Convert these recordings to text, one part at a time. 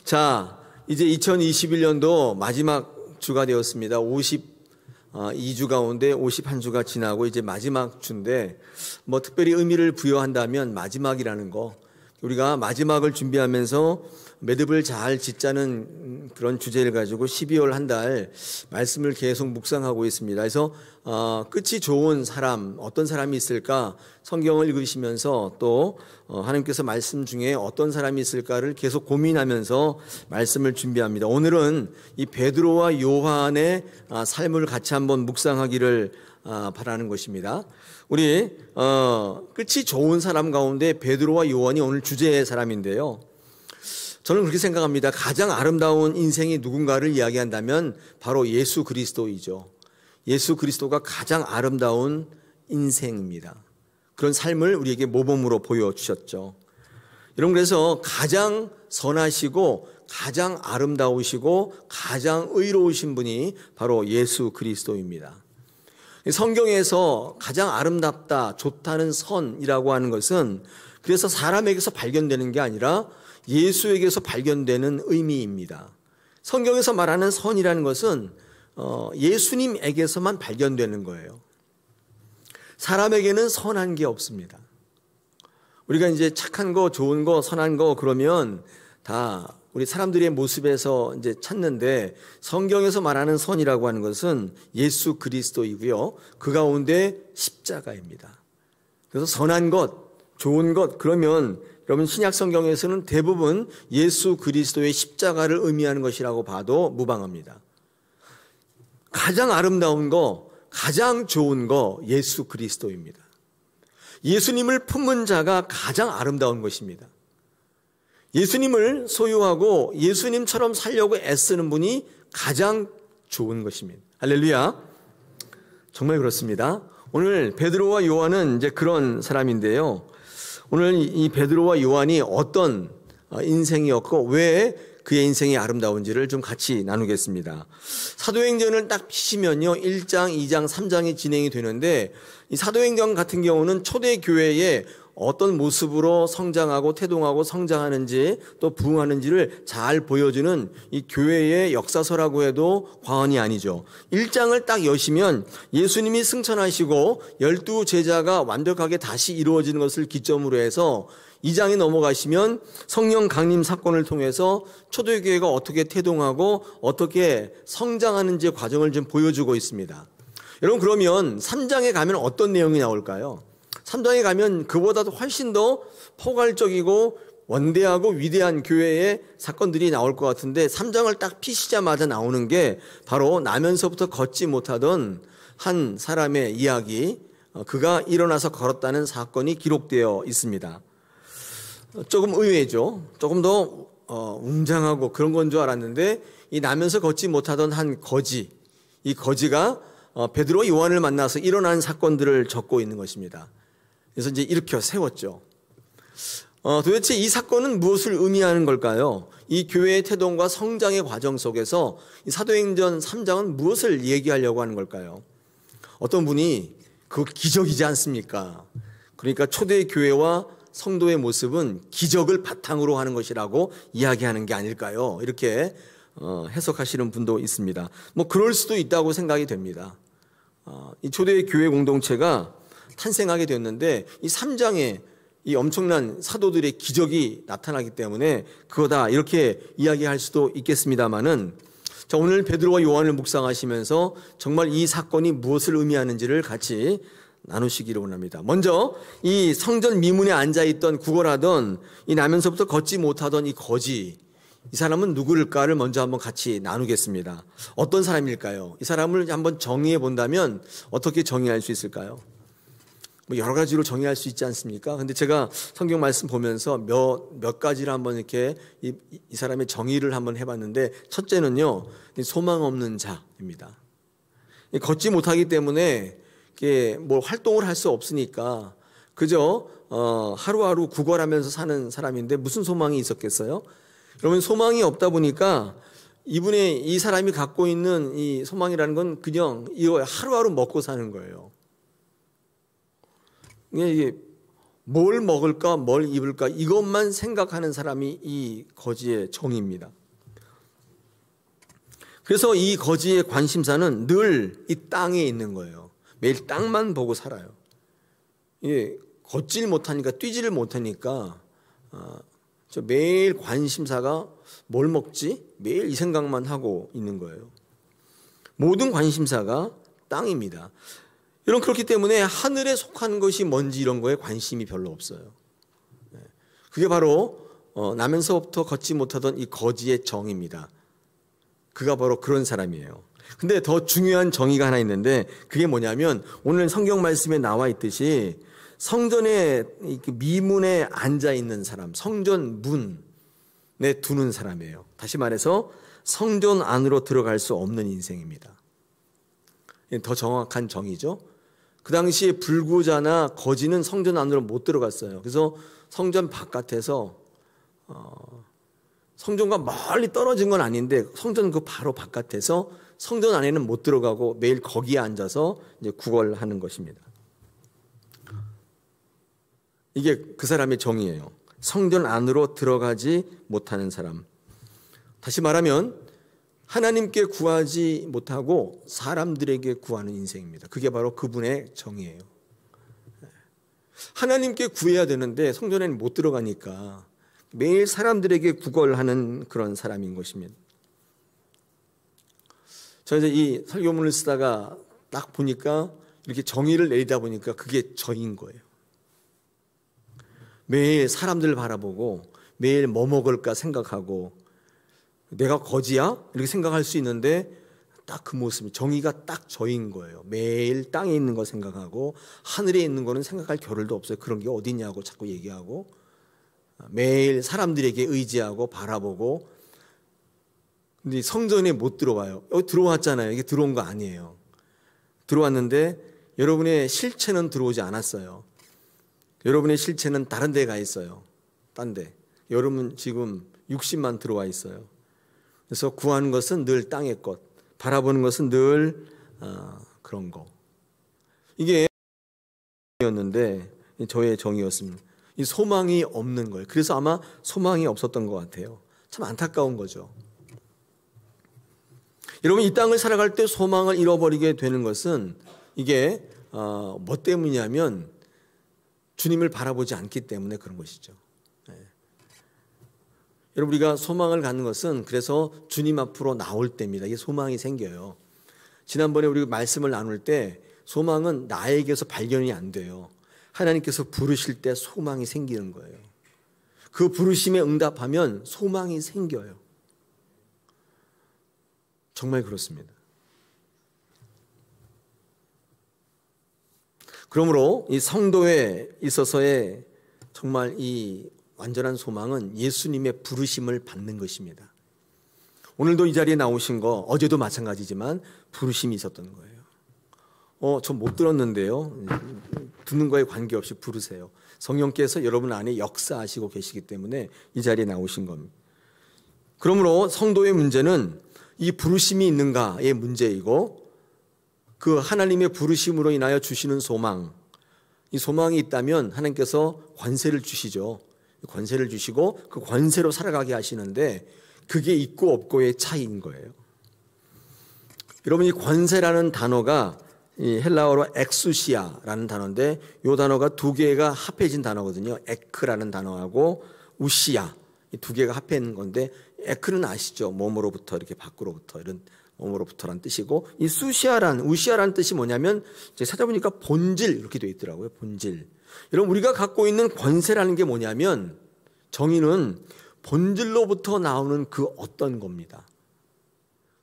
자, 이제 2021년도 마지막 주가 되었습니다. 52주 가운데 51주가 지나고 이제 마지막 주인데 뭐 특별히 의미를 부여한다면 마지막이라는 거, 우리가 마지막을 준비하면서 매듭을 잘 짓자는 그런 주제를 가지고 12월 한 달 말씀을 계속 묵상하고 있습니다. 그래서 끝이 좋은 사람, 어떤 사람이 있을까, 성경을 읽으시면서 또 하나님께서 말씀 중에 어떤 사람이 있을까를 계속 고민하면서 말씀을 준비합니다. 오늘은 이 베드로와 요한의 삶을 같이 한번 묵상하기를 바라는 것입니다. 우리 끝이 좋은 사람 가운데 베드로와 요한이 오늘 주제의 사람인데요, 저는 그렇게 생각합니다. 가장 아름다운 인생이 누군가를 이야기한다면 바로 예수 그리스도이죠. 예수 그리스도가 가장 아름다운 인생입니다. 그런 삶을 우리에게 모범으로 보여주셨죠. 여러분, 그래서 가장 선하시고 가장 아름다우시고 가장 의로우신 분이 바로 예수 그리스도입니다. 성경에서 가장 아름답다, 좋다는 선이라고 하는 것은 그래서 사람에게서 발견되는 게 아니라 예수에게서 발견되는 의미입니다. 성경에서 말하는 선이라는 것은 예수님에게서만 발견되는 거예요. 사람에게는 선한 게 없습니다. 우리가 이제 착한 거, 좋은 거, 선한 거 그러면 다 우리 사람들의 모습에서 이제 찾는데, 성경에서 말하는 선이라고 하는 것은 예수 그리스도이고요, 그 가운데 십자가입니다. 그래서 선한 것, 좋은 것 그러면 여러분, 신약 성경에서는 대부분 예수 그리스도의 십자가를 의미하는 것이라고 봐도 무방합니다. 가장 아름다운 거, 가장 좋은 거 예수 그리스도입니다. 예수님을 품은 자가 가장 아름다운 것입니다. 예수님을 소유하고 예수님처럼 살려고 애쓰는 분이 가장 좋은 것입니다. 할렐루야. 정말 그렇습니다. 오늘 베드로와 요한은 이제 그런 사람인데요, 오늘 이 베드로와 요한이 어떤 인생이었고 왜 그의 인생이 아름다운지를 좀 같이 나누겠습니다. 사도행전을 딱 피시면요, 1장, 2장, 3장이 진행이 되는데, 이 사도행전 같은 경우는 초대교회에 어떤 모습으로 성장하고 태동하고 성장하는지 또 부흥하는지를 잘 보여주는 이 교회의 역사서라고 해도 과언이 아니죠. 1장을 딱 여시면 예수님이 승천하시고 12 제자가 완벽하게 다시 이루어지는 것을 기점으로 해서 2장에 넘어가시면 성령 강림 사건을 통해서 초대교회가 어떻게 태동하고 어떻게 성장하는지 과정을 좀 보여주고 있습니다. 여러분, 그러면 3장에 가면 어떤 내용이 나올까요? 3장에 가면 그보다도 훨씬 더 포괄적이고 원대하고 위대한 교회의 사건들이 나올 것 같은데, 3장을 딱 피시자마자 나오는 게 바로 나면서부터 걷지 못하던 한 사람의 이야기, 그가 일어나서 걸었다는 사건이 기록되어 있습니다. 조금 의외죠. 조금 더 웅장하고 그런 건 줄 알았는데, 이 나면서 걷지 못하던 한 거지, 이 거지가 베드로와 요한을 만나서 일어난 사건들을 적고 있는 것입니다. 그래서 이제 일으켜 세웠죠. 도대체 이 사건은 무엇을 의미하는 걸까요? 이 교회의 태동과 성장의 과정 속에서 이 사도행전 3장은 무엇을 얘기하려고 하는 걸까요? 어떤 분이 그거 기적이지 않습니까? 그러니까 초대교회와 성도의 모습은 기적을 바탕으로 하는 것이라고 이야기하는 게 아닐까요? 이렇게 해석하시는 분도 있습니다. 뭐 그럴 수도 있다고 생각이 됩니다. 이 초대교회 공동체가 탄생하게 되었는데 이 3장에 이 엄청난 사도들의 기적이 나타나기 때문에 그거다 이렇게 이야기할 수도 있겠습니다만은, 자, 오늘 베드로와 요한을 묵상하시면서 정말 이 사건이 무엇을 의미하는지를 같이 나누시기를 원합니다. 먼저 이 성전 미문에 앉아있던 구걸하던 이 나면서부터 걷지 못하던 이 거지, 이 사람은 누구일까를 먼저 한번 같이 나누겠습니다. 어떤 사람일까요? 이 사람을 한번 정의해 본다면 어떻게 정의할 수 있을까요? 뭐 여러 가지로 정의할 수 있지 않습니까? 근데 제가 성경 말씀 보면서 몇 가지를 한번 이렇게 이 사람의 정의를 한번 해봤는데, 첫째는요, 소망 없는 자입니다. 걷지 못하기 때문에 뭐 활동을 할 수 없으니까 그저 하루하루 구걸하면서 사는 사람인데 무슨 소망이 있었겠어요? 그러면 소망이 없다 보니까 이 사람이 갖고 있는 이 소망이라는 건 그냥 이거 하루하루 먹고 사는 거예요. 이게 뭘 먹을까, 뭘 입을까 이것만 생각하는 사람이 이 거지의 정의입니다. 그래서 이 거지의 관심사는 늘 이 땅에 있는 거예요. 매일 땅만 보고 살아요. 걷질 못하니까, 뛰지를 못하니까 저 매일 관심사가 뭘 먹지? 매일 이 생각만 하고 있는 거예요. 모든 관심사가 땅입니다. 여러분, 그렇기 때문에 하늘에 속한 것이 뭔지 이런 거에 관심이 별로 없어요. 그게 바로 나면서부터 걷지 못하던 이 거지의 정입니다. 그가 바로 그런 사람이에요. 근데 더 중요한 정의가 하나 있는데 그게 뭐냐면 오늘 성경 말씀에 나와 있듯이 성전의 미문에 앉아 있는 사람, 성전 문에 두는 사람이에요. 다시 말해서 성전 안으로 들어갈 수 없는 인생입니다. 더 정확한 정의죠. 그 당시에 불구자나 거지는 성전 안으로 못 들어갔어요. 그래서 성전 바깥에서 성전과 멀리 떨어진 건 아닌데 성전 그 바로 바깥에서 성전 안에는 못 들어가고 매일 거기에 앉아서 이제 구걸하는 것입니다. 이게 그 사람의 정의예요. 성전 안으로 들어가지 못하는 사람. 다시 말하면 하나님께 구하지 못하고 사람들에게 구하는 인생입니다. 그게 바로 그분의 정의예요. 하나님께 구해야 되는데 성전에는 못 들어가니까 매일 사람들에게 구걸하는 그런 사람인 것입니다. 저는 이 설교문을 쓰다가 딱 보니까 이렇게 정의를 내리다 보니까 그게 저인 거예요. 매일 사람들 바라보고 매일 뭐 먹을까 생각하고 내가 거지야? 이렇게 생각할 수 있는데 딱 그 모습이 정의가 딱 저인 거예요. 매일 땅에 있는 거 생각하고 하늘에 있는 거는 생각할 겨를도 없어요. 그런 게 어디냐고 자꾸 얘기하고 매일 사람들에게 의지하고 바라보고 근데 성전에 못 들어와요. 여기 들어왔잖아요. 이게 들어온 거 아니에요. 들어왔는데 여러분의 실체는 들어오지 않았어요. 여러분의 실체는 다른 데 가 있어요. 딴 데. 여러분 지금 육신만 들어와 있어요. 그래서 구하는 것은 늘 땅의 것, 바라보는 것은 늘 그런 거. 이게 였는데 저의 정의였습니다. 이 소망이 없는 거예요. 그래서 아마 소망이 없었던 것 같아요. 참 안타까운 거죠. 여러분 이 땅을 살아갈 때 소망을 잃어버리게 되는 것은 이게 뭐 때문이냐면 주님을 바라보지 않기 때문에 그런 것이죠. 여러분 우리가 소망을 갖는 것은 그래서 주님 앞으로 나올 때입니다. 이게 소망이 생겨요. 지난번에 우리 말씀을 나눌 때 소망은 나에게서 발견이 안 돼요. 하나님께서 부르실 때 소망이 생기는 거예요. 그 부르심에 응답하면 소망이 생겨요. 정말 그렇습니다. 그러므로 이 성도에 있어서의 정말 이 완전한 소망은 예수님의 부르심을 받는 것입니다. 오늘도 이 자리에 나오신 거 어제도 마찬가지지만 부르심이 있었던 거예요. 저 못 들었는데요. 듣는 거에 관계없이 부르세요. 성령께서 여러분 안에 역사하시고 계시기 때문에 이 자리에 나오신 겁니다. 그러므로 성도의 문제는 이 부르심이 있는가의 문제이고 그 하나님의 부르심으로 인하여 주시는 소망, 이 소망이 있다면 하나님께서 권세를 주시죠. 권세를 주시고 그 권세로 살아가게 하시는데 그게 있고 없고의 차이인 거예요. 여러분 이 권세라는 단어가 이 헬라어로 엑수시아라는 단어인데 이 단어가 두 개가 합해진 단어거든요. 에크라는 단어하고 우시아 이 두 개가 합해진 건데 에크는 아시죠? 몸으로부터 이렇게 밖으로부터 이런 몸으로부터란 뜻이고 이 우시아라는 뜻이 뭐냐면 제가 찾아보니까 본질 이렇게 되어 있더라고요. 본질. 여러분 우리가 갖고 있는 권세라는 게 뭐냐면 정의는 본질로부터 나오는 그 어떤 겁니다.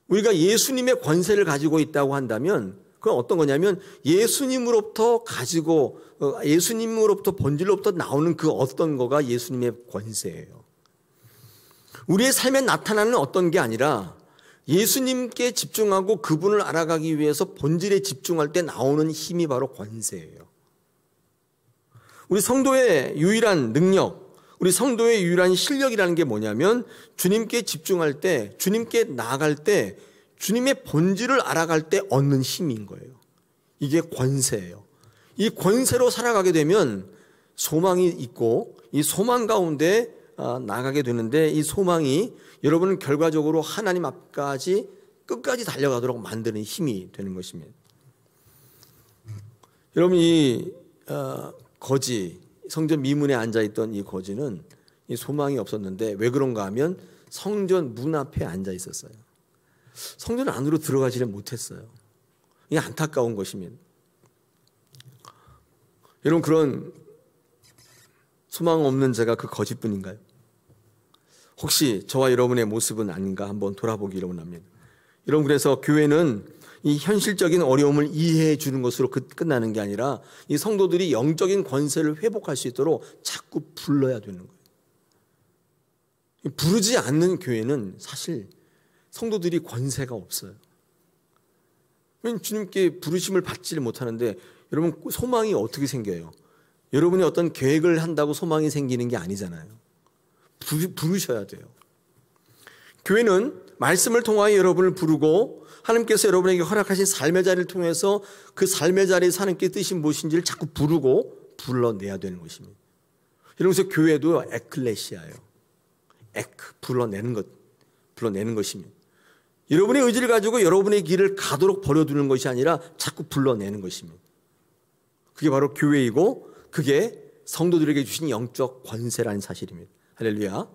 우리가 예수님의 권세를 가지고 있다고 한다면 그건 어떤 거냐면 예수님으로부터 본질로부터 나오는 그 어떤 거가 예수님의 권세예요. 우리의 삶에 나타나는 어떤 게 아니라 예수님께 집중하고 그분을 알아가기 위해서 본질에 집중할 때 나오는 힘이 바로 권세예요. 우리 성도의 유일한 능력, 우리 성도의 유일한 실력이라는 게 뭐냐면 주님께 집중할 때, 주님께 나아갈 때, 주님의 본질을 알아갈 때 얻는 힘인 거예요. 이게 권세예요. 이 권세로 살아가게 되면 소망이 있고 이 소망 가운데 나가게 되는데 이 소망이 여러분은 결과적으로 하나님 앞까지 끝까지 달려가도록 만드는 힘이 되는 것입니다. 여러분, 이 거지, 성전 미문에 앉아있던 이 거지는 이 소망이 없었는데 왜 그런가 하면 성전 문 앞에 앉아 있었어요. 성전 안으로 들어가지를 못했어요. 이게 안타까운 것입니다. 여러분, 그런 소망 없는 제가 그 거짓뿐인가요? 혹시 저와 여러분의 모습은 아닌가 한번 돌아보기를 원합니다. 여러분, 그래서 교회는 이 현실적인 어려움을 이해해 주는 것으로 끝나는 게 아니라 이 성도들이 영적인 권세를 회복할 수 있도록 자꾸 불러야 되는 거예요. 부르지 않는 교회는 사실 성도들이 권세가 없어요. 주님께 부르심을 받지를 못하는데 여러분, 소망이 어떻게 생겨요? 여러분이 어떤 계획을 한다고 소망이 생기는 게 아니잖아요. 부르셔야 돼요. 교회는 말씀을 통하여 여러분을 부르고 하나님께서 여러분에게 허락하신 삶의 자리를 통해서 그 삶의 자리에서 하나님께 뜻이 무엇인지를 자꾸 부르고 불러내야 되는 것입니다. 이러면서 교회도 에클레시아예요. 불러내는 것입니다. 여러분의 의지를 가지고 여러분의 길을 가도록 버려두는 것이 아니라 자꾸 불러내는 것입니다. 그게 바로 교회이고 그게 성도들에게 주신 영적 권세라는 사실입니다. 할렐루야.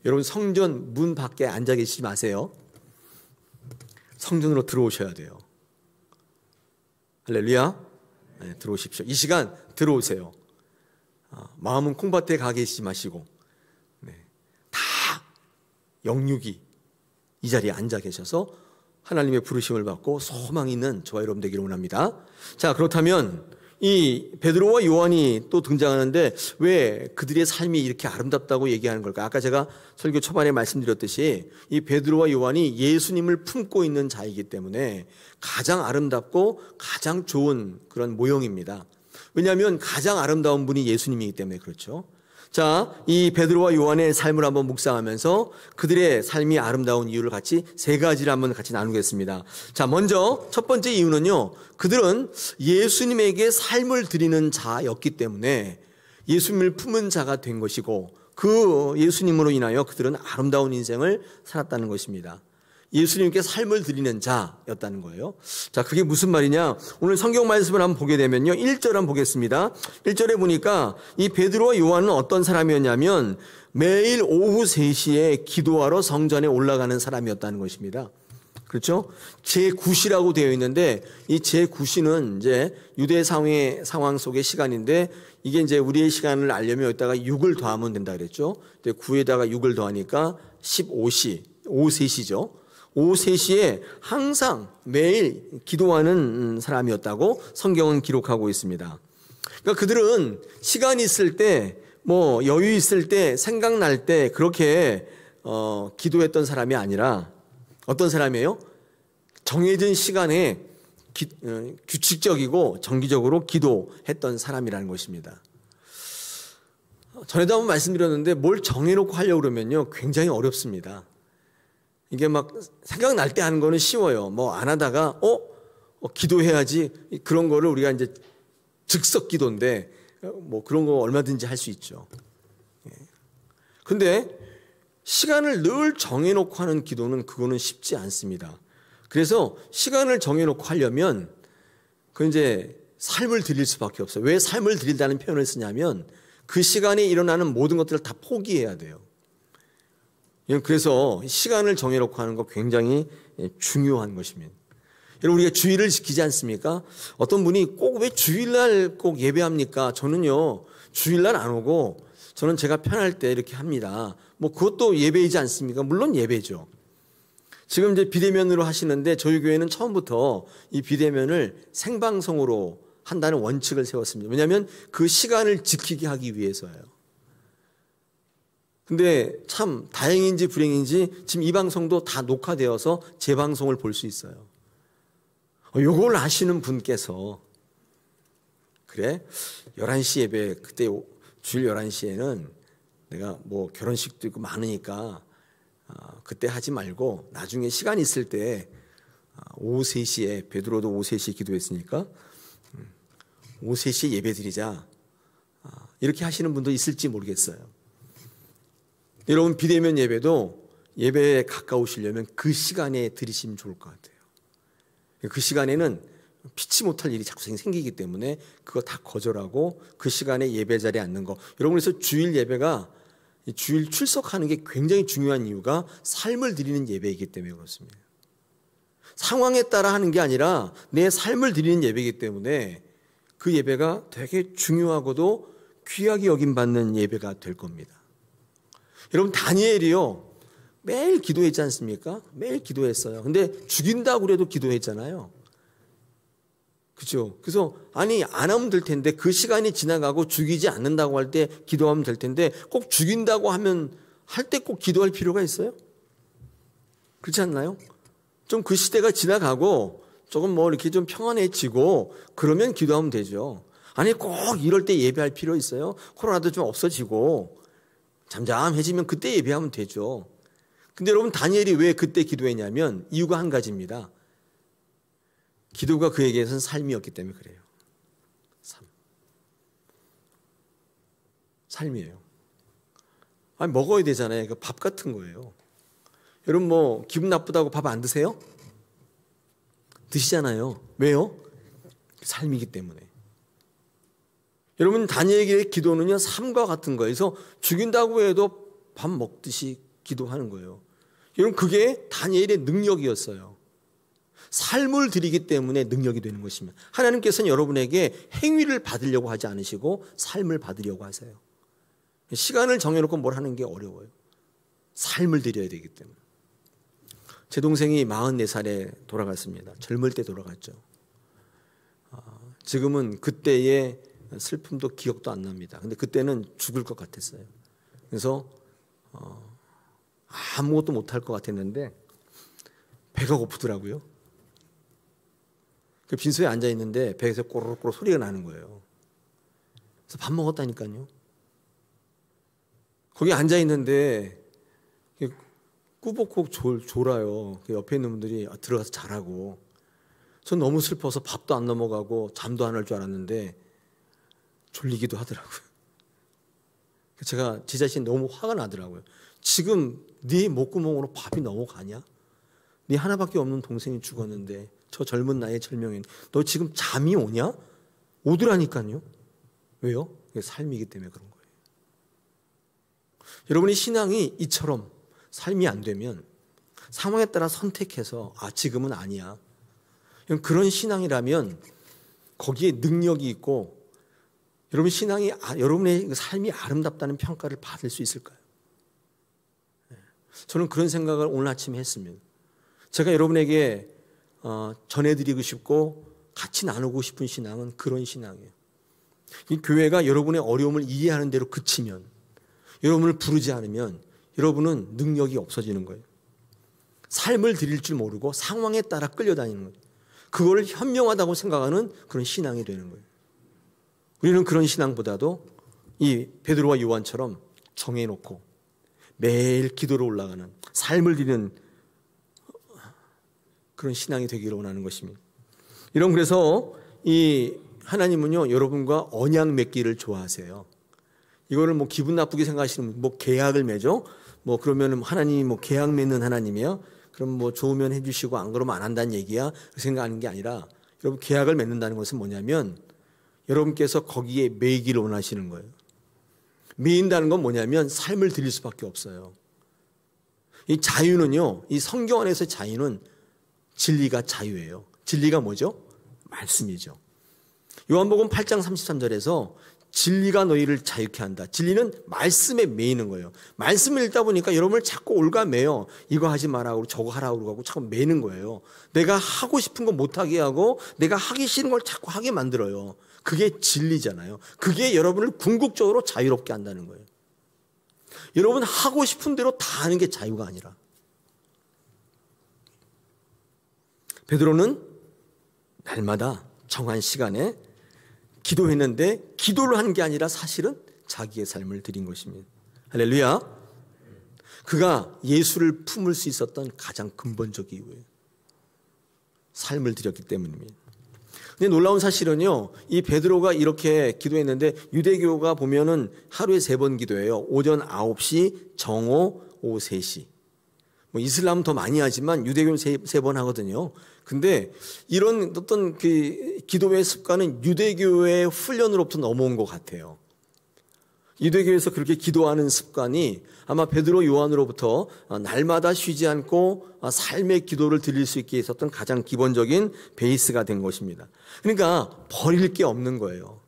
여러분, 성전 문 밖에 앉아 계시지 마세요. 성전으로 들어오셔야 돼요. 할렐루야. 네, 들어오십시오. 이 시간 들어오세요. 마음은 콩밭에 가 계시지 마시고 다 영육이 이 자리에 앉아 계셔서 하나님의 부르심을 받고 소망 있는 저와 여러분 되기를 원합니다. 자, 그렇다면 이 베드로와 요한이 또 등장하는데 왜 그들의 삶이 이렇게 아름답다고 얘기하는 걸까? 아까 제가 설교 초반에 말씀드렸듯이 이 베드로와 요한이 예수님을 품고 있는 자이기 때문에 가장 아름답고 가장 좋은 그런 모형입니다. 왜냐하면 가장 아름다운 분이 예수님이기 때문에 그렇죠. 자, 이 베드로와 요한의 삶을 한번 묵상하면서 그들의 삶이 아름다운 이유를 같이 세 가지를 한번 같이 나누겠습니다. 자, 먼저 첫 번째 이유는요, 그들은 예수님에게 삶을 드리는 자였기 때문에 예수님을 품은 자가 된 것이고 그 예수님으로 인하여 그들은 아름다운 인생을 살았다는 것입니다. 예수님께 삶을 드리는 자였다는 거예요. 자, 그게 무슨 말이냐? 오늘 성경 말씀을 한번 보게 되면요, 1절 한번 보겠습니다. 1절에 보니까 이 베드로와 요한은 어떤 사람이었냐면 매일 오후 3시에 기도하러 성전에 올라가는 사람이었다는 것입니다. 그렇죠? 제9시라고 되어 있는데 이 제9시는 이제 유대 상황 속의 시간인데 이게 이제 우리의 시간을 알려면 여기다가 6을 더하면 된다 그랬죠. 9에다가 6을 더하니까 15시, 오후 3시죠. 오후 3시에 항상 매일 기도하는 사람이었다고 성경은 기록하고 있습니다. 그러니까 그들은 시간이 있을 때, 뭐 여유 있을 때, 생각날 때 그렇게 기도했던 사람이 아니라 어떤 사람이에요? 정해진 시간에 규칙적이고 정기적으로 기도했던 사람이라는 것입니다. 전에도 한번 말씀드렸는데 뭘 정해놓고 하려고 그러면요 굉장히 어렵습니다. 이게 막 생각날 때 하는 거는 쉬워요. 뭐 안 하다가 기도해야지, 그런 거를 우리가 이제 즉석 기도인데 뭐 그런 거 얼마든지 할 수 있죠. 근데 시간을 늘 정해놓고 하는 기도는 그거는 쉽지 않습니다. 그래서 시간을 정해놓고 하려면 그 이제 삶을 드릴 수밖에 없어요. 왜 삶을 드린다는 표현을 쓰냐면 그 시간에 일어나는 모든 것들을 다 포기해야 돼요. 그래서 시간을 정해놓고 하는 거 굉장히 중요한 것입니다. 여러분, 우리가 주일을 지키지 않습니까? 어떤 분이 꼭 왜 주일날 꼭 예배합니까? 저는요 주일날 안 오고 저는 제가 편할 때 이렇게 합니다. 뭐 그것도 예배이지 않습니까? 물론 예배죠. 지금 이제 비대면으로 하시는데 저희 교회는 처음부터 이 비대면을 생방송으로 한다는 원칙을 세웠습니다. 왜냐하면 그 시간을 지키게 하기 위해서예요. 근데 참 다행인지 불행인지 지금 이 방송도 다 녹화되어서 재방송을 볼 수 있어요. 요걸 아시는 분께서 그래? 11시 예배, 그때 주일 11시에는 내가 뭐 결혼식도 있고 많으니까 그때 하지 말고 나중에 시간 있을 때 오후 3시에, 베드로도 오후 3시에 기도했으니까 오후 3시에 예배 드리자, 이렇게 하시는 분도 있을지 모르겠어요. 여러분, 비대면 예배도 예배에 가까우시려면 그 시간에 드리시면 좋을 것 같아요. 그 시간에는 피치 못할 일이 자꾸 생기기 때문에 그거 다 거절하고 그 시간에 예배 자리에 앉는 거. 여러분, 그래서 주일 예배가, 주일 출석하는 게 굉장히 중요한 이유가 삶을 드리는 예배이기 때문에 그렇습니다. 상황에 따라 하는 게 아니라 내 삶을 드리는 예배이기 때문에 그 예배가 되게 중요하고도 귀하게 여김받는 예배가 될 겁니다. 여러분, 다니엘이요, 매일 기도했지 않습니까? 매일 기도했어요. 근데 죽인다고 그래도 기도했잖아요. 그렇죠? 그래서 아니, 안 하면 될 텐데, 그 시간이 지나가고 죽이지 않는다고 할 때 기도하면 될 텐데, 꼭 죽인다고 하면 할 때 꼭 기도할 필요가 있어요? 그렇지 않나요? 좀 그 시대가 지나가고 조금 뭐 이렇게 좀 평안해지고 그러면 기도하면 되죠. 아니, 꼭 이럴 때 예배할 필요 있어요? 코로나도 좀 없어지고 잠잠해지면 그때 예배하면 되죠. 근데 여러분, 다니엘이 왜 그때 기도했냐면 이유가 한 가지입니다. 기도가 그에게서는 삶이었기 때문에 그래요. 삶이에요. 아니, 먹어야 되잖아요. 그 밥 같은 거예요. 여러분, 뭐 기분 나쁘다고 밥 안 드세요? 드시잖아요. 왜요? 삶이기 때문에. 여러분, 다니엘의 기도는요, 삶과 같은 거예요. 그래서 죽인다고 해도 밥 먹듯이 기도하는 거예요. 여러분, 그게 다니엘의 능력이었어요. 삶을 드리기 때문에 능력이 되는 것입니다. 하나님께서는 여러분에게 행위를 받으려고 하지 않으시고 삶을 받으려고 하세요. 시간을 정해놓고 뭘 하는 게 어려워요. 삶을 드려야 되기 때문에. 제 동생이 44살에 돌아갔습니다. 젊을 때 돌아갔죠. 지금은 그때의 슬픔도 기억도 안 납니다. 근데 그때는 죽을 것 같았어요. 그래서 아무것도 못할 것 같았는데 배가 고프더라고요. 그 빈소에 앉아 있는데 배에서 꼬르륵 소리가 나는 거예요. 그래서 밥 먹었다니까요. 거기 앉아 있는데 꾸벅꾸벅 졸아요. 옆에 있는 분들이 들어가서 자라고. 전 너무 슬퍼서 밥도 안 넘어가고 잠도 안 올 줄 알았는데 졸리기도 하더라고요. 제가 제 자신이 너무 화가 나더라고요. 지금 네 목구멍으로 밥이 넘어가냐? 네 하나밖에 없는 동생이 죽었는데 저 젊은 나이에 절명해. 너 지금 잠이 오냐? 오더라니까요. 왜요? 그게 삶이기 때문에 그런 거예요. 여러분의 신앙이 이처럼 삶이 안 되면 상황에 따라 선택해서 지금은 아니야. 그런 신앙이라면 거기에 능력이 있고 여러분 신앙이 여러분의 삶이 아름답다는 평가를 받을 수 있을까요? 저는 그런 생각을 오늘 아침에 했습니다. 제가 여러분에게 전해드리고 싶고 같이 나누고 싶은 신앙은 그런 신앙이에요. 이 교회가 여러분의 어려움을 이해하는 대로 그치면, 여러분을 부르지 않으면 여러분은 능력이 없어지는 거예요. 삶을 드릴 줄 모르고 상황에 따라 끌려다니는 거예요. 그걸 현명하다고 생각하는 그런 신앙이 되는 거예요. 우리는 그런 신앙보다도 이 베드로와 요한처럼 정해놓고 매일 기도로 올라가는 삶을 드리는 그런 신앙이 되기를 원하는 것입니다. 여러분, 그래서 이 하나님은요, 여러분과 언약 맺기를 좋아하세요. 이거를 뭐 기분 나쁘게 생각하시는, 뭐 계약을 맺어? 뭐 그러면 하나님이 뭐 계약 맺는 하나님이야? 그럼 뭐 좋으면 해주시고 안 그러면 안 한다는 얘기야? 그 생각하는 게 아니라, 여러분, 계약을 맺는다는 것은 뭐냐면 여러분께서 거기에 매이기를 원하시는 거예요. 매인다는 건 뭐냐면 삶을 드릴 수밖에 없어요. 이 자유는요, 이 성경 안에서 자유는 진리가 자유예요. 진리가 뭐죠? 말씀이죠. 요한복음 8장 33절에서 진리가 너희를 자유케 한다. 진리는 말씀에 매이는 거예요. 말씀을 읽다 보니까 여러분을 자꾸 올가매요. 이거 하지 말라고 저거 하라고 그러고 자꾸 매는 거예요. 내가 하고 싶은 거 못하게 하고 내가 하기 싫은 걸 자꾸 하게 만들어요. 그게 진리잖아요. 그게 여러분을 궁극적으로 자유롭게 한다는 거예요. 여러분 하고 싶은 대로 다 하는 게 자유가 아니라. 베드로는 날마다 정한 시간에 기도했는데 기도를 한 게 아니라 사실은 자기의 삶을 드린 것입니다. 할렐루야. 그가 예수를 품을 수 있었던 가장 근본적 이유예요. 삶을 드렸기 때문입니다. 근데 놀라운 사실은요, 이 베드로가 이렇게 기도했는데 유대교가 보면은 하루에 3번 기도해요. 오전 9시, 정오, 오후 3시. 뭐 이슬람은 더 많이 하지만 유대교는 세 번 하거든요. 근데 이런 어떤 그 기도의 습관은 유대교의 훈련으로부터 넘어온 것 같아요. 유대교에서 그렇게 기도하는 습관이 아마 베드로 요한으로부터 날마다 쉬지 않고 삶의 기도를 드릴 수 있게 있었던 가장 기본적인 베이스가 된 것입니다. 그러니까 버릴 게 없는 거예요.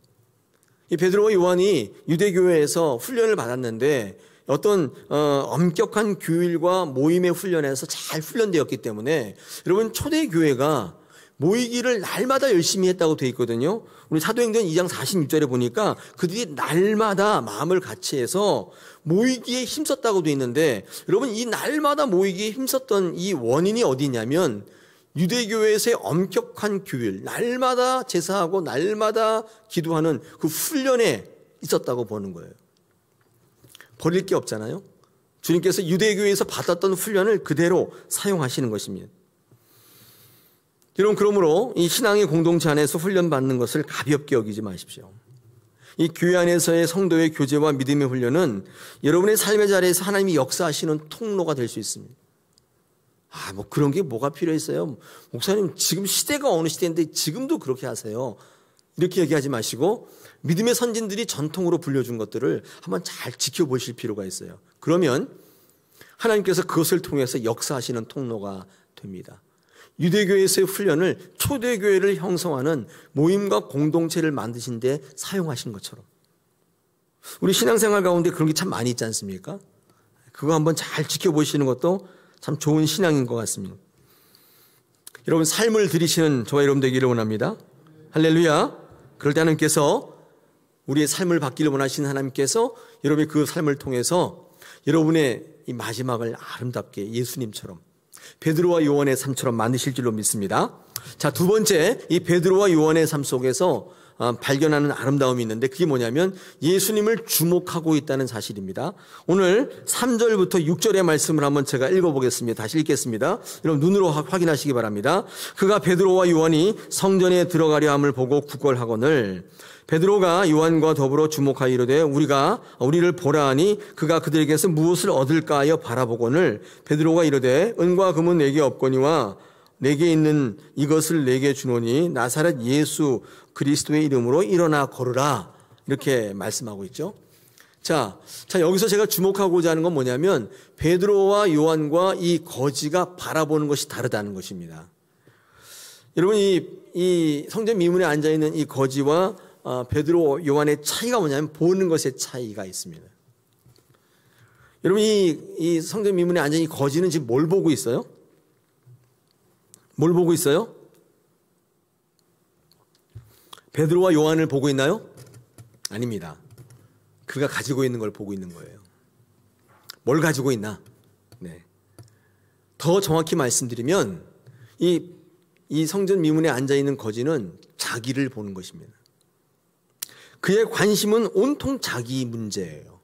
이 베드로와 요한이 유대교회에서 훈련을 받았는데 어떤 엄격한 규율과 모임의 훈련에서 잘 훈련되었기 때문에 여러분 초대교회가 모이기를 날마다 열심히 했다고 되어 있거든요. 우리 사도행전 2장 46절에 보니까 그들이 날마다 마음을 같이 해서 모이기에 힘썼다고 되어 있는데 여러분 이 날마다 모이기에 힘썼던 이 원인이 어디 있냐면 유대교회에서의 엄격한 규율, 날마다 제사하고 날마다 기도하는 그 훈련에 있었다고 보는 거예요. 버릴 게 없잖아요. 주님께서 유대교회에서 받았던 훈련을 그대로 사용하시는 것입니다. 여러분 그러므로 이 신앙의 공동체 안에서 훈련받는 것을 가볍게 여기지 마십시오. 이 교회 안에서의 성도의 교제와 믿음의 훈련은 여러분의 삶의 자리에서 하나님이 역사하시는 통로가 될 수 있습니다. 뭐 그런 게 뭐가 필요했어요? 목사님 지금 시대가 어느 시대인데 지금도 그렇게 하세요. 이렇게 얘기하지 마시고 믿음의 선진들이 전통으로 불려준 것들을 한번 잘 지켜보실 필요가 있어요. 그러면 하나님께서 그것을 통해서 역사하시는 통로가 됩니다. 유대교회에서의 훈련을 초대교회를 형성하는 모임과 공동체를 만드신 데 사용하신 것처럼 우리 신앙생활 가운데 그런 게 참 많이 있지 않습니까? 그거 한번 잘 지켜보시는 것도 참 좋은 신앙인 것 같습니다. 여러분 삶을 들이시는 저와 여러분 되기를 원합니다. 할렐루야. 그럴 때 하나님께서 우리의 삶을 받기를 원하시는 하나님께서 여러분의 그 삶을 통해서 여러분의 이 마지막을 아름답게 예수님처럼 베드로와 요한의 삶처럼 만드실 줄로 믿습니다. 자, 두 번째 이 베드로와 요한의 삶 속에서 발견하는 아름다움이 있는데 그게 뭐냐면 예수님을 주목하고 있다는 사실입니다. 오늘 3절부터 6절의 말씀을 한번 제가 읽어보겠습니다. 다시 읽겠습니다. 여러분 눈으로 확인하시기 바랍니다. 그가 베드로와 요한이 성전에 들어가려 함을 보고 구걸하거늘 베드로가 요한과 더불어 주목하여 이르되 우리를 보라 하니 그가 그들에게서 무엇을 얻을까 하여 바라보거늘 베드로가 이르되 은과 금은 내게 없거니와 내게 있는 이것을 내게 주노니 나사렛 예수 그리스도의 이름으로 일어나 걸으라 이렇게 말씀하고 있죠. 자 여기서 제가 주목하고자 하는 건 뭐냐면 베드로와 요한과 이 거지가 바라보는 것이 다르다는 것입니다. 여러분 이 성전 미문에 앉아있는 이 거지와 베드로 요한의 차이가 뭐냐면 보는 것의 차이가 있습니다. 여러분 이 성전 미문에 앉아있는 이 거지는 지금 뭘 보고 있어요? 뭘 보고 있어요? 베드로와 요한을 보고 있나요? 아닙니다. 그가 가지고 있는 걸 보고 있는 거예요. 뭘 가지고 있나? 네. 더 정확히 말씀드리면 이 성전 미문에 앉아있는 거지는 자기를 보는 것입니다. 그의 관심은 온통 자기 문제예요.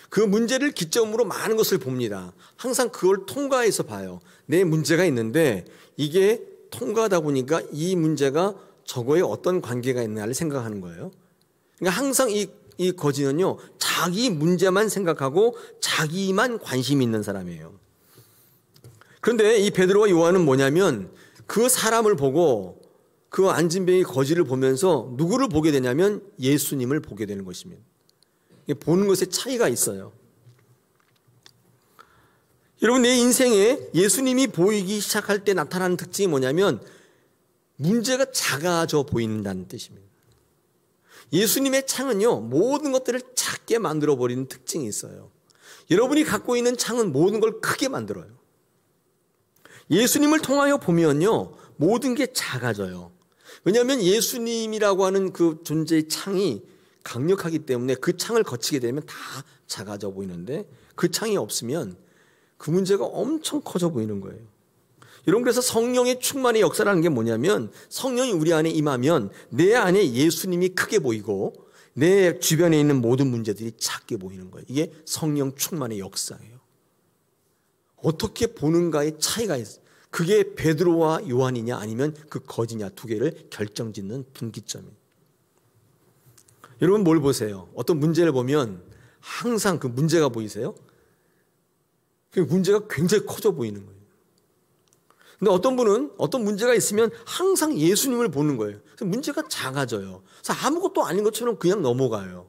그 문제를 기점으로 많은 것을 봅니다. 항상 그걸 통과해서 봐요. 내 문제가 있는데 이게 통과하다 보니까 이 문제가 저거에 어떤 관계가 있느냐를 생각하는 거예요. 그러니까 항상 이 거지는요, 자기 문제만 생각하고 자기만 관심이 있는 사람이에요. 그런데 이 베드로와 요한은 뭐냐면 그 사람을 보고 그 앉은 배의 거지를 보면서 누구를 보게 되냐면 예수님을 보게 되는 것입니다. 보는 것에 차이가 있어요. 여러분 내 인생에 예수님이 보이기 시작할 때 나타나는 특징이 뭐냐면 문제가 작아져 보인다는 뜻입니다. 예수님의 창은요 모든 것들을 작게 만들어버리는 특징이 있어요. 여러분이 갖고 있는 창은 모든 걸 크게 만들어요. 예수님을 통하여 보면요 모든 게 작아져요. 왜냐하면 예수님이라고 하는 그 존재의 창이 강력하기 때문에 그 창을 거치게 되면 다 작아져 보이는데 그 창이 없으면 그 문제가 엄청 커져 보이는 거예요. 여러분 그래서 성령의 충만의 역사라는 게 뭐냐면 성령이 우리 안에 임하면 내 안에 예수님이 크게 보이고 내 주변에 있는 모든 문제들이 작게 보이는 거예요. 이게 성령 충만의 역사예요. 어떻게 보는가의 차이가 있어요. 그게 베드로와 요한이냐 아니면 그 거지냐 두 개를 결정짓는 분기점이에요. 여러분 뭘 보세요? 어떤 문제를 보면 항상 그 문제가 보이세요? 문제가 굉장히 커져 보이는 거예요. 근데 어떤 분은 어떤 문제가 있으면 항상 예수님을 보는 거예요. 그래서 문제가 작아져요. 그래서 아무것도 아닌 것처럼 그냥 넘어가요.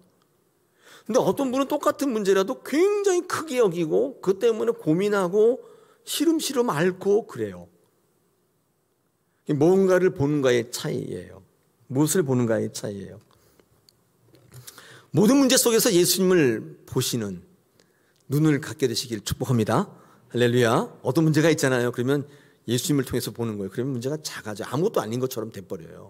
근데 어떤 분은 똑같은 문제라도 굉장히 크게 여기고 그 때문에 고민하고 시름시름 앓고 그래요. 뭔가를 보는가의 차이예요. 무엇을 보는가의 차이예요. 모든 문제 속에서 예수님을 보시는 눈을 갖게 되시길 축복합니다. 할렐루야. 어떤 문제가 있잖아요. 그러면 예수님을 통해서 보는 거예요. 그러면 문제가 작아져. 아무것도 아닌 것처럼 돼버려요.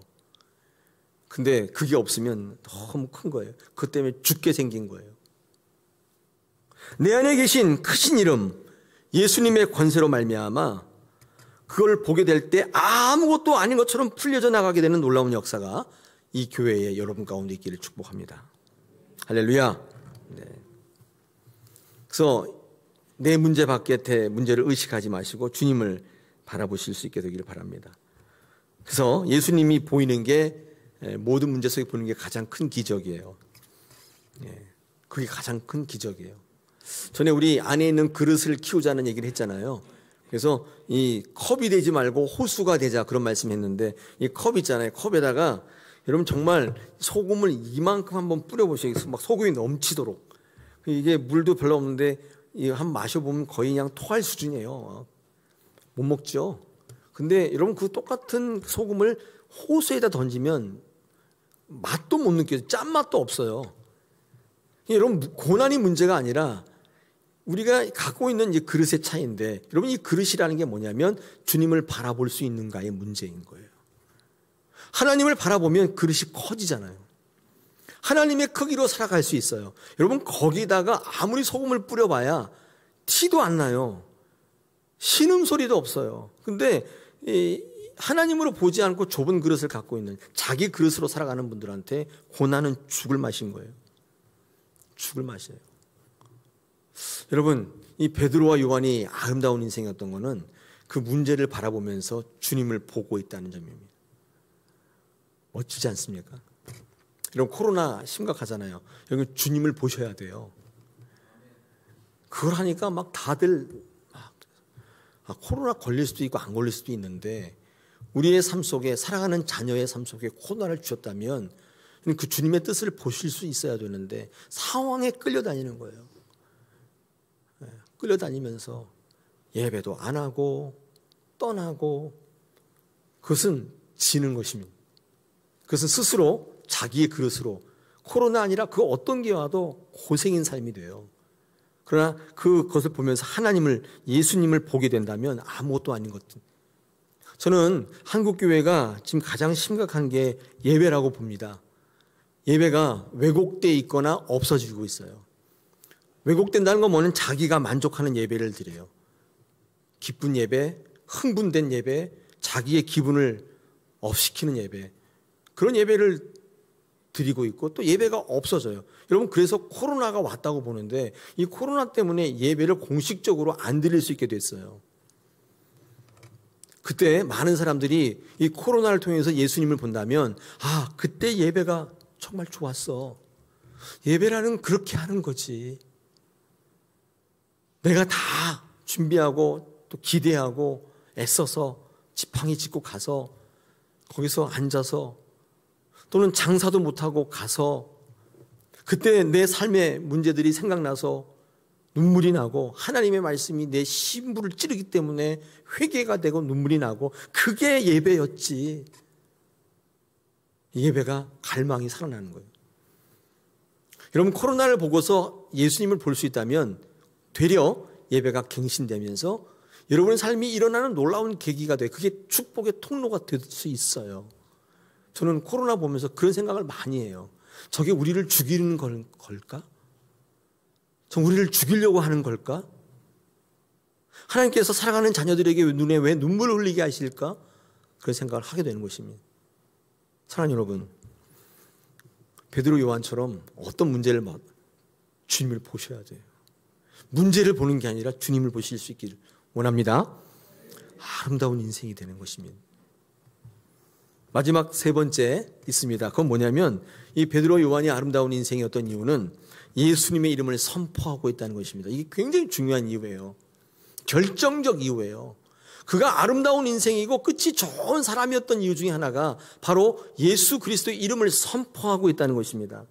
근데 그게 없으면 너무 큰 거예요. 그것 때문에 죽게 생긴 거예요. 내 안에 계신 크신 이름 예수님의 권세로 말미암아 그걸 보게 될 때 아무것도 아닌 것처럼 풀려져 나가게 되는 놀라운 역사가 이 교회에 여러분 가운데 있기를 축복합니다. 할렐루야. 네. 그래서 내 문제 밖에 문제를 의식하지 마시고 주님을 바라보실 수 있게 되기를 바랍니다. 그래서 예수님이 보이는 게 모든 문제 속에 보는 게 가장 큰 기적이에요. 그게 가장 큰 기적이에요. 전에 우리 안에 있는 그릇을 키우자는 얘기를 했잖아요. 그래서 이 컵이 되지 말고 호수가 되자 그런 말씀했는데 이 컵 있잖아요. 컵에다가 여러분 정말 소금을 이만큼 한번 뿌려보세요. 막 소금이 넘치도록. 이게 물도 별로 없는데 한 마셔보면 거의 그냥 토할 수준이에요. 못 먹죠. 근데 여러분 그 똑같은 소금을 호수에다 던지면 맛도 못 느껴요. 짠맛도 없어요. 여러분 고난이 문제가 아니라 우리가 갖고 있는 이 그릇의 차이인데 여러분 이 그릇이라는 게 뭐냐면 주님을 바라볼 수 있는가의 문제인 거예요. 하나님을 바라보면 그릇이 커지잖아요. 하나님의 크기로 살아갈 수 있어요. 여러분 거기다가 아무리 소금을 뿌려봐야 티도 안 나요. 신음소리도 없어요. 근데 하나님으로 보지 않고 좁은 그릇을 갖고 있는 자기 그릇으로 살아가는 분들한테 고난은 죽을 맛인 거예요. 죽을 맛이에요. 여러분 이 베드로와 요한이 아름다운 인생이었던 거는 그 문제를 바라보면서 주님을 보고 있다는 점입니다. 멋지지 않습니까? 여러분 코로나 심각하잖아요. 여러분 주님을 보셔야 돼요. 그걸 하니까 막 다들 코로나 걸릴 수도 있고 안 걸릴 수도 있는데 우리의 삶 속에 살아가는 자녀의 삶 속에 코로나를 주셨다면 그 주님의 뜻을 보실 수 있어야 되는데 상황에 끌려다니는 거예요. 끌려다니면서 예배도 안 하고 떠나고 그것은 지는 것입니다. 그것은 스스로 자기의 그릇으로 코로나 아니라 그 어떤 게 와도 고생인 삶이 돼요. 그러나 그것을 보면서 하나님을 예수님을 보게 된다면 아무것도 아닌 것들. 저는 한국교회가 지금 가장 심각한 게 예배라고 봅니다. 예배가 왜곡되어 있거나 없어지고 있어요. 왜곡된다는 건 뭐냐면 자기가 만족하는 예배를 드려요. 기쁜 예배, 흥분된 예배, 자기의 기분을 업시키는 예배. 그런 예배를 드리고 있고 또 예배가 없어져요. 여러분 그래서 코로나가 왔다고 보는데 이 코로나 때문에 예배를 공식적으로 안 드릴 수 있게 됐어요. 그때 많은 사람들이 이 코로나를 통해서 예수님을 본다면 그때 예배가 정말 좋았어. 예배라는 그렇게 하는 거지. 내가 다 준비하고 또 기대하고 애써서 지팡이 짚고 가서 거기서 앉아서 또는 장사도 못하고 가서 그때 내 삶의 문제들이 생각나서 눈물이 나고 하나님의 말씀이 내 심부를 찌르기 때문에 회개가 되고 눈물이 나고 그게 예배였지. 예배가 갈망이 살아나는 거예요. 여러분 코로나를 보고서 예수님을 볼 수 있다면 되려 예배가 갱신되면서 여러분의 삶이 일어나는 놀라운 계기가 돼요. 그게 축복의 통로가 될 수 있어요. 저는 코로나 보면서 그런 생각을 많이 해요. 저게 우리를 죽이는 걸까? 저 우리를 죽이려고 하는 걸까? 하나님께서 사랑하는 자녀들에게 눈에 왜 눈물을 흘리게 하실까? 그런 생각을 하게 되는 것입니다. 사랑하는 여러분, 베드로 요한처럼 어떤 문제를 주님을 보셔야 돼요. 문제를 보는 게 아니라 주님을 보실 수 있기를 원합니다. 아름다운 인생이 되는 것입니다. 마지막 세 번째 있습니다. 그건 뭐냐면 이 베드로 요한이 아름다운 인생이었던 이유는 예수님의 이름을 선포하고 있다는 것입니다. 이게 굉장히 중요한 이유예요. 결정적 이유예요. 그가 아름다운 인생이고 끝이 좋은 사람이었던 이유 중에 하나가 바로 예수 그리스도의 이름을 선포하고 있다는 것입니다.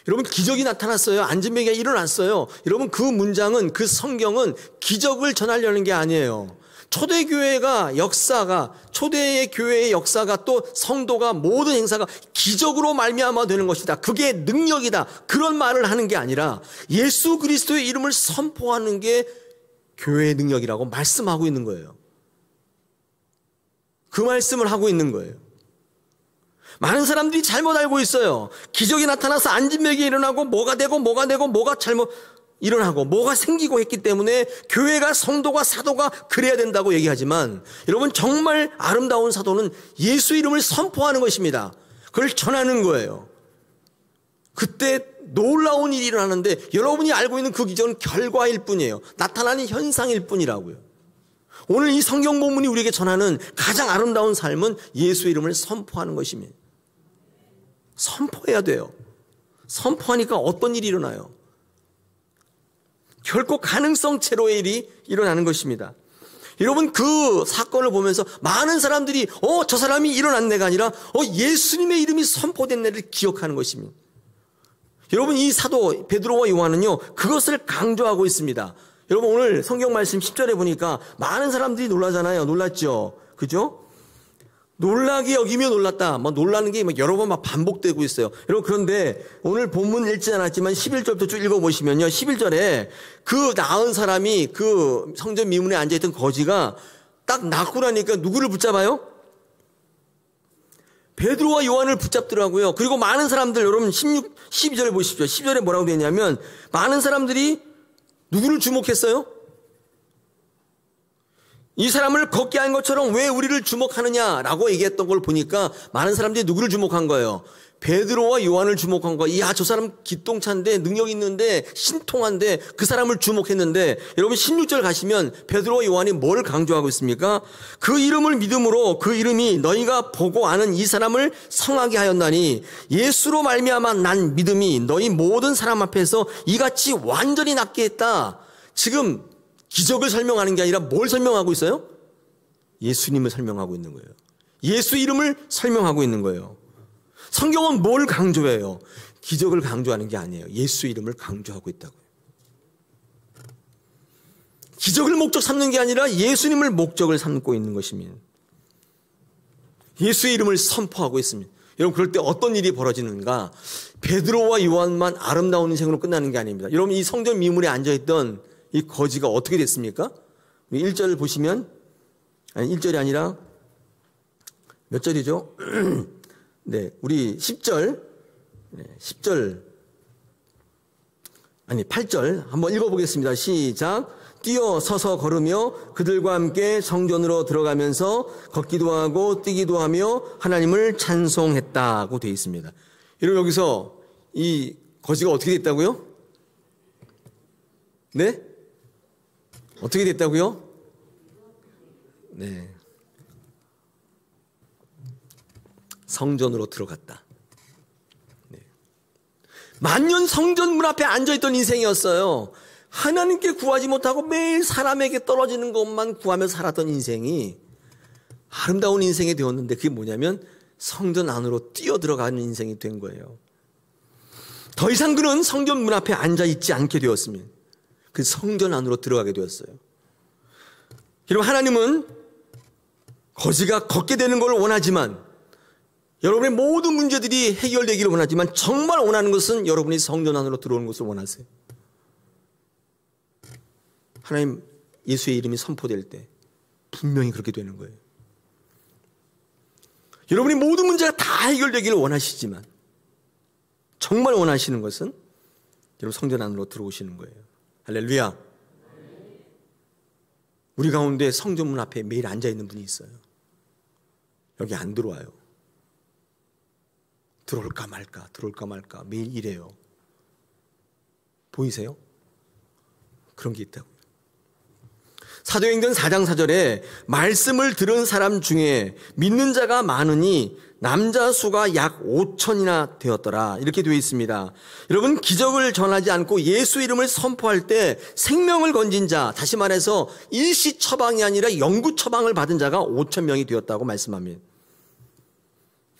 여러분, 기적이 나타났어요. 안진뱅이가 일어났어요. 여러분, 그 문장은, 그 성경은 기적을 전하려는 게 아니에요. 초대교회가 역사가, 초대의 교회의 역사가 또 성도가 모든 행사가 기적으로 말미암아 되는 것이다. 그게 능력이다. 그런 말을 하는 게 아니라 예수 그리스도의 이름을 선포하는 게 교회의 능력이라고 말씀하고 있는 거예요. 그 말씀을 하고 있는 거예요. 많은 사람들이 잘못 알고 있어요. 기적이 나타나서 안진뱅이 일어나고 뭐가 되고 뭐가 잘못 일어나고 뭐가 생기고 했기 때문에 교회가 성도가 사도가 그래야 된다고 얘기하지만 여러분, 정말 아름다운 사도는 예수 이름을 선포하는 것입니다. 그걸 전하는 거예요. 그때 놀라운 일이 일어나는데 여러분이 알고 있는 그 기적은 결과일 뿐이에요. 나타나는 현상일 뿐이라고요. 오늘 이 성경 본문이 우리에게 전하는 가장 아름다운 삶은 예수 이름을 선포하는 것입니다. 선포해야 돼요. 선포하니까 어떤 일이 일어나요? 결코 가능성체로의 일이 일어나는 것입니다. 여러분, 그 사건을 보면서 많은 사람들이 저 사람이 일어났네가 아니라 예수님의 이름이 선포됐네를 기억하는 것입니다. 여러분, 이 사도 베드로와 요한은요, 그것을 강조하고 있습니다. 여러분, 오늘 성경 말씀 10절에 보니까 많은 사람들이 놀라잖아요. 놀랐죠? 그죠? 놀라게 여기며 놀랐다. 놀라는 게 여러 번 반복되고 있어요. 여러분, 그런데 오늘 본문 읽지 않았지만 11절부터 쭉 읽어보시면요. 11절에 그 나은 사람이 그 성전 미문에 앉아있던 거지가 딱 낳고 나니까 누구를 붙잡아요? 베드로와 요한을 붙잡더라고요. 그리고 많은 사람들, 여러분 12절 보십시오. 12절에 뭐라고 되어 있냐면 많은 사람들이 누구를 주목했어요? 이 사람을 걷게 한 것처럼 왜 우리를 주목하느냐라고 얘기했던 걸 보니까 많은 사람들이 누구를 주목한 거예요? 베드로와 요한을 주목한 거예요. 이야, 저 사람 기똥찬데 능력 있는데 신통한데 그 사람을 주목했는데 여러분 16절 가시면 베드로와 요한이 뭘 강조하고 있습니까? 그 이름을 믿음으로 그 이름이 너희가 보고 아는 이 사람을 성하게 하였나니 예수로 말미암아 난 믿음이 너희 모든 사람 앞에서 이같이 완전히 낫게 했다. 지금 기적을 설명하는 게 아니라 뭘 설명하고 있어요? 예수님을 설명하고 있는 거예요. 예수 이름을 설명하고 있는 거예요. 성경은 뭘 강조해요? 기적을 강조하는 게 아니에요. 예수 이름을 강조하고 있다고요. 기적을 목적 삼는 게 아니라 예수님을 목적을 삼고 있는 것입니다. 예수의 이름을 선포하고 있습니다. 여러분, 그럴 때 어떤 일이 벌어지는가? 베드로와 요한만 아름다운 인생으로 끝나는 게 아닙니다. 여러분, 이 성전 미문에 앉아있던 이 거지가 어떻게 됐습니까? 1절을 보시면, 아니 1절이 아니라 몇 절이죠? 네, 우리 10절, 10절, 아니 8절 한번 읽어보겠습니다. 시작. 뛰어 서서 걸으며 그들과 함께 성전으로 들어가면서 걷기도 하고 뛰기도 하며 하나님을 찬송했다고 되어 있습니다. 여러분, 여기서 이 거지가 어떻게 됐다고요? 네? 어떻게 됐다고요? 네. 성전으로 들어갔다. 네. 만년 성전 문 앞에 앉아있던 인생이었어요. 하나님께 구하지 못하고 매일 사람에게 떨어지는 것만 구하며 살았던 인생이 아름다운 인생이 되었는데 그게 뭐냐면 성전 안으로 뛰어들어가는 인생이 된 거예요. 더 이상 그는 성전 문 앞에 앉아있지 않게 되었습니다. 그 성전 안으로 들어가게 되었어요. 여러분, 하나님은 거지가 걷게 되는 걸 원하지만, 여러분의 모든 문제들이 해결되기를 원하지만, 정말 원하는 것은 여러분이 성전 안으로 들어오는 것을 원하세요. 하나님, 예수의 이름이 선포될 때 분명히 그렇게 되는 거예요. 여러분이 모든 문제가 다 해결되기를 원하시지만 정말 원하시는 것은 여러분 성전 안으로 들어오시는 거예요. 할렐루야. 우리 가운데 성전문 앞에 매일 앉아있는 분이 있어요. 여기 안 들어와요. 들어올까 말까 매일 이래요. 보이세요? 그런 게 있다고요. 사도행전 4장 4절에 말씀을 들은 사람 중에 믿는 자가 많으니 남자 수가 약 5천이나 되었더라. 이렇게 되어 있습니다. 여러분, 기적을 전하지 않고 예수 이름을 선포할 때 생명을 건진 자, 다시 말해서 일시 처방이 아니라 영구 처방을 받은 자가 5천 명이 되었다고 말씀합니다.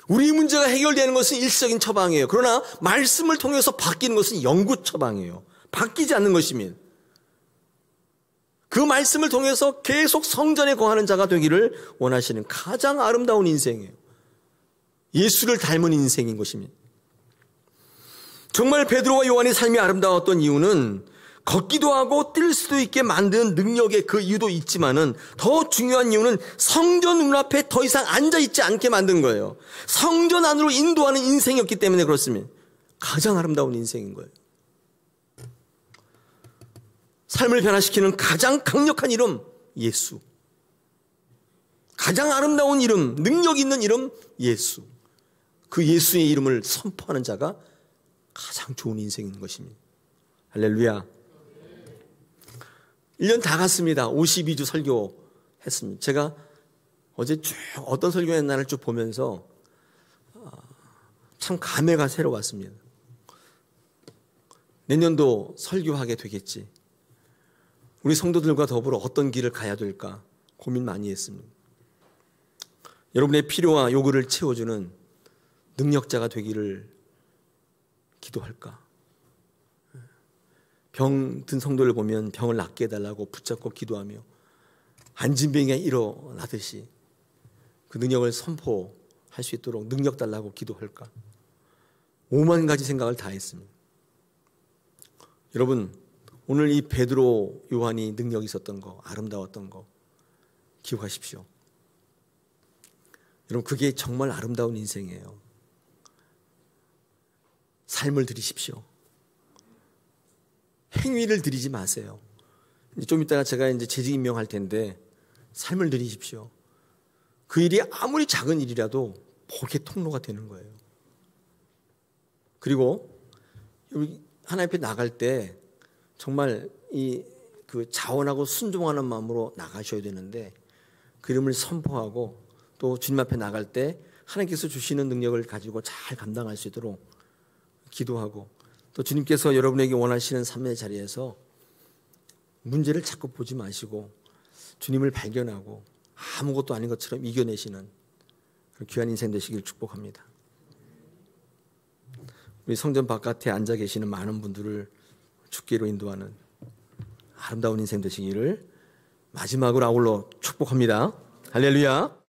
우리 문제가 해결되는 것은 일시적인 처방이에요. 그러나 말씀을 통해서 바뀌는 것은 영구 처방이에요. 바뀌지 않는 것입니다. 그 말씀을 통해서 계속 성전에 거하는 자가 되기를 원하시는 가장 아름다운 인생이에요. 예수를 닮은 인생인 것입니다. 정말 베드로와 요한의 삶이 아름다웠던 이유는 걷기도 하고 뛸 수도 있게 만드는 능력의 그 이유도 있지만은 더 중요한 이유는 성전 눈앞에 더 이상 앉아있지 않게 만든 거예요. 성전 안으로 인도하는 인생이었기 때문에 그렇습니다. 가장 아름다운 인생인 거예요. 삶을 변화시키는 가장 강력한 이름, 예수. 가장 아름다운 이름, 능력 있는 이름, 예수. 그 예수의 이름을 선포하는 자가 가장 좋은 인생인 것입니다. 할렐루야. 1년 다 갔습니다. 52주 설교했습니다. 제가 어제 쭉 어떤 설교했나를 쭉 보면서 참 감회가 새로웠습니다. 내년도 설교하게 되겠지. 우리 성도들과 더불어 어떤 길을 가야 될까 고민 많이 했습니다. 여러분의 필요와 요구를 채워주는 능력자가 되기를 기도할까? 병든 성도를 보면 병을 낫게 해달라고 붙잡고 기도하며 안진병이 일어나듯이 그 능력을 선포할 수 있도록 능력 달라고 기도할까? 5만 가지 생각을 다 했습니다. 여러분, 오늘 이 베드로 요한이 능력이 있었던 거, 아름다웠던 거 기억하십시오. 여러분, 그게 정말 아름다운 인생이에요. 삶을 드리십시오. 행위를 드리지 마세요. 좀 이따가 제가 이제 재직 임명할 텐데 삶을 드리십시오. 그 일이 아무리 작은 일이라도 복의 통로가 되는 거예요. 그리고 여기 하나님 앞에 나갈 때 정말 그 자원하고 순종하는 마음으로 나가셔야 되는데 그 이름을 선포하고 또 주님 앞에 나갈 때 하나님께서 주시는 능력을 가지고 잘 감당할 수 있도록 기도하고 또 주님께서 여러분에게 원하시는 삶의 자리에서 문제를 자꾸 보지 마시고 주님을 발견하고 아무것도 아닌 것처럼 이겨내시는 그런 귀한 인생 되시길 축복합니다. 우리 성전 바깥에 앉아 계시는 많은 분들을 죽기로 인도하는 아름다운 인생 되시기를 마지막으로 아울러 축복합니다. 할렐루야.